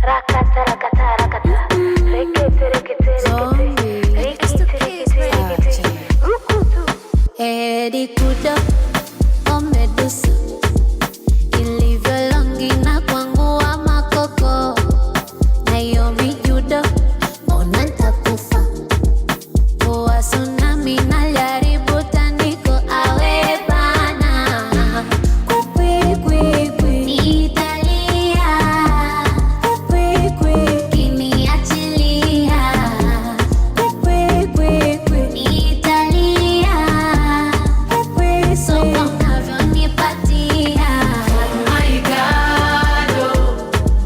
Rakata rakata rakata. Rekete rekete rekete. Rekete rekete rekete. Rukutu. Edi kudo omedusa ilivyo longi na kwangu wa makoko Naomi judo ona nitakufa kwa tsunami na jaribu taniko awe bana kwi kwi kwi Italia kwi kwi kiniachilia kwi kwi kwi Italia kwi so unavyonipatia My God, oh,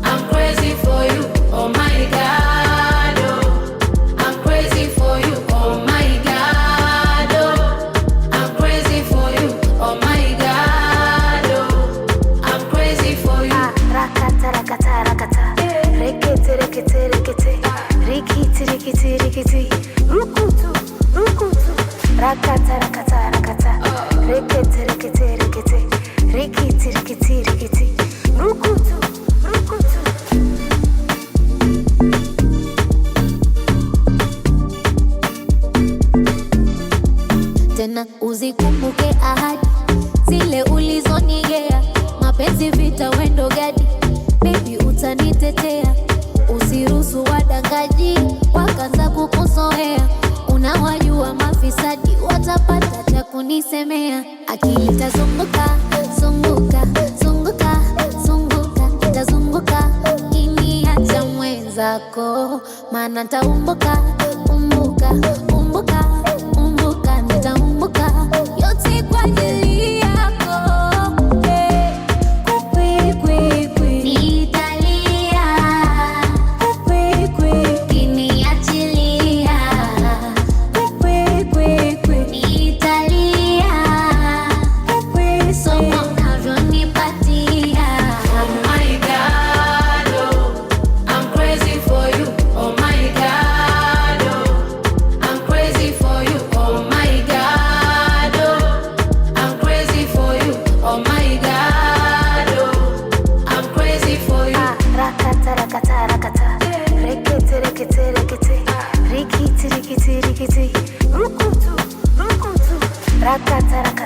I'm crazy for you. Oh my God, oh, I'm crazy for you. Oh my God, oh, I'm crazy for you. Oh my God, oh, I'm crazy for you. Rakata rakata rakata. Rekete rekete rekete. Rekete rekete rekete. Rukutu rukutu. Rakata rakata rakata. Rekete rekete rekete. Rekete rekete rekete. Rukutu rukutu. Tena uzikumbuke ahadi zile ulizonigea, mapenzi vita wendo gadi, baby utanitetea, usiruhusu wadangaji wakaanza kukuzoea, unawajua mafisadi watapata cha kunisemea, akili tazunguka zunguka zunguka zunguka itazunguka kiniacha mwenzako, maana taumbuka umbuka umbuka umbuka nitaumbuka yote kwa ajili yako. Kwi kwi kwi Italia kwi kwi kiniachilia kwi kwi kwi Italia kwi so unavyonipatia Oh my God, oh, I'm crazy for you. Oh my God, oh, I'm crazy for you. Oh my God, oh, I'm crazy for you. Oh my God, oh, I'm crazy for you. Rakata rakata rakata. Rekete rekete rekete. Rekete rekete rekete. Rukutu rukutu. Rakata rakata.